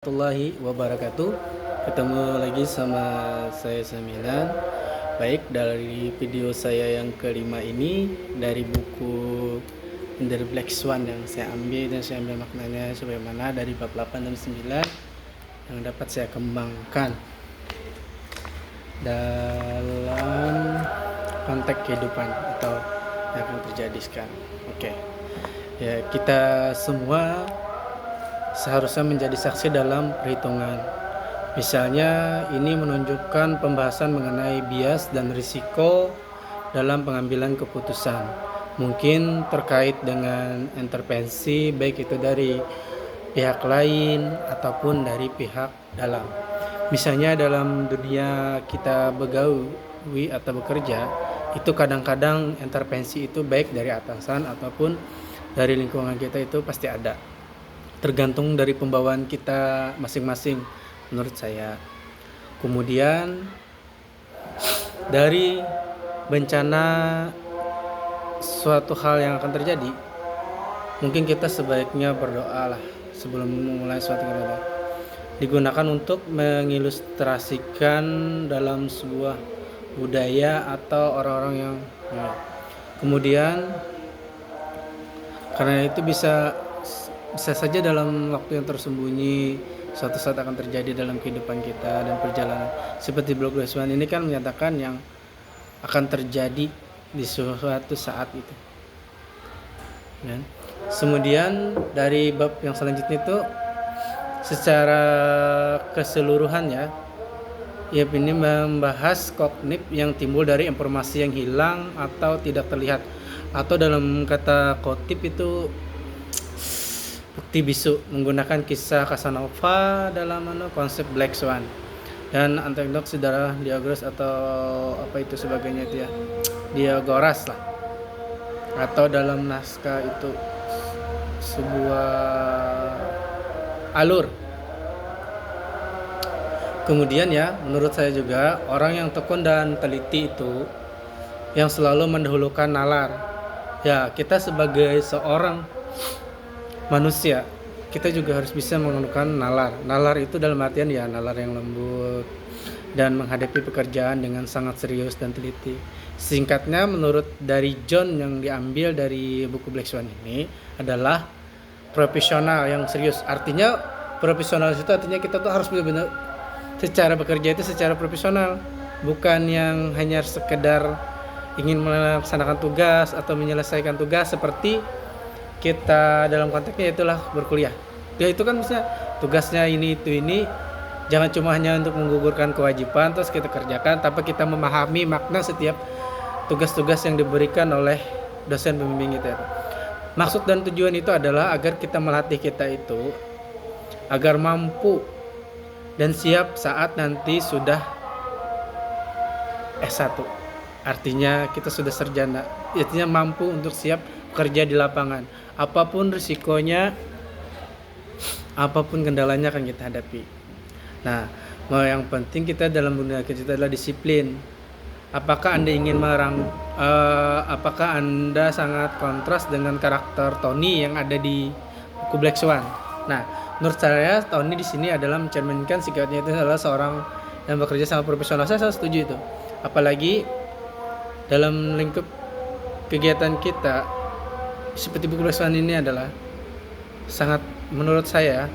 Warahmatullahi wabarakatuh. Ketemu lagi sama saya Samilan. Baik, dari video saya yang kelima ini dari buku The Black Swan yang saya ambil dan saya ambil maknanya sebagaimana dari bab 8 dan 9 yang dapat saya kembangkan dalam konteks kehidupan atau yang akan terjadi sekarang. Oke. Ya, kita semua seharusnya menjadi saksi dalam perhitungan. Misalnya ini menunjukkan pembahasan mengenai bias dan risiko dalam pengambilan keputusan. Mungkin terkait dengan intervensi baik itu dari pihak lain ataupun dari pihak dalam. Misalnya dalam dunia kita begawi atau bekerja, itu kadang-kadang intervensi itu baik dari atasan ataupun dari lingkungan kita itu pasti ada. Tergantung dari pembawaan kita masing-masing menurut saya. Kemudian dari bencana suatu hal yang akan terjadi, mungkin kita sebaiknya berdoa lah sebelum memulai suatu kegiatan. Digunakan untuk mengilustrasikan dalam sebuah budaya atau orang-orang yang kemudian karena itu bisa saja dalam waktu yang tersembunyi suatu saat akan terjadi dalam kehidupan kita dan perjalanan. Seperti Black Swan ini kan menyatakan yang akan terjadi di suatu saat itu. Dan kemudian dari bab yang selanjutnya itu secara keseluruhan ya ini membahas kognitif yang timbul dari informasi yang hilang atau tidak terlihat, atau dalam kata kotip itu bukti bisu, menggunakan kisah Casanova dalam konsep Black Swan dan anekdot saudara Diogenes atau apa itu sebagainya itu ya, Diogenes lah, atau dalam naskah itu sebuah alur. Kemudian ya, menurut saya juga orang yang tekun dan teliti itu yang selalu mendahulukan nalar. Ya, kita sebagai seorang manusia, kita juga harus bisa menggunakan nalar. Nalar itu dalam artian ya nalar yang lembut dan menghadapi pekerjaan dengan sangat serius dan teliti. Singkatnya, menurut dari John yang diambil dari buku Black Swan ini adalah profesional yang serius. Artinya profesional itu artinya kita tuh harus benar-benar secara bekerja itu secara profesional, bukan yang hanya sekedar ingin melaksanakan tugas atau menyelesaikan tugas seperti kita dalam konteksnya itulah berkuliah. Ya itu kan misalnya tugasnya ini, jangan cuma hanya untuk menggugurkan kewajiban terus kita kerjakan, tapi kita memahami makna setiap tugas-tugas yang diberikan oleh dosen pembimbing kita. Maksud dan tujuan itu adalah agar kita melatih kita itu agar mampu dan siap saat nanti sudah S1. Artinya kita sudah sarjana, artinya mampu untuk siap kerja di lapangan. Apapun risikonya, apapun kendalanya akan kita hadapi. Nah, yang penting kita dalam dunia kerja adalah disiplin. Apakah Anda ingin apakah Anda sangat kontras dengan karakter Tony yang ada di buku Black Swan? Nah, menurut saya Tony di sini adalah mencerminkan sikapnya itu adalah seorang yang bekerja sangat profesional. Saya setuju itu. Apalagi dalam lingkup kegiatan kita seperti buku Black Swan ini adalah sangat, menurut saya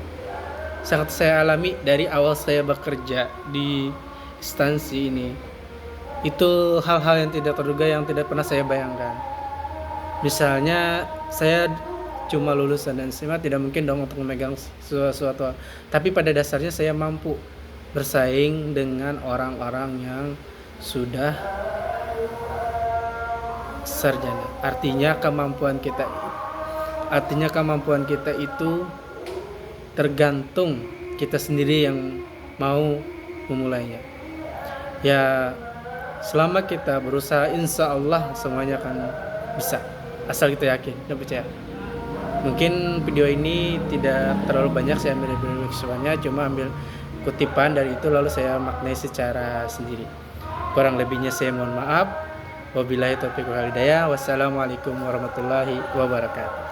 sangat saya alami dari awal saya bekerja di instansi ini. Itu hal-hal yang tidak terduga yang tidak pernah saya bayangkan. Misalnya saya cuma lulusan dan SMA, tidak mungkin dong untuk memegang sesuatu. Tapi pada dasarnya saya mampu bersaing dengan orang-orang yang sudah sarjana. Artinya kemampuan kita itu tergantung kita sendiri yang mau memulainya. Ya, selama kita berusaha, insya Allah semuanya akan bisa, asal kita yakin dan percaya. Mungkin video ini tidak terlalu banyak saya ambil dari visualnya, cuma ambil kutipan dari itu lalu saya maknai secara sendiri. Kurang lebihnya saya mohon maaf. Wabillahi taufiq wal hidayah. Wassalamualaikum warahmatullahi wabarakatuh.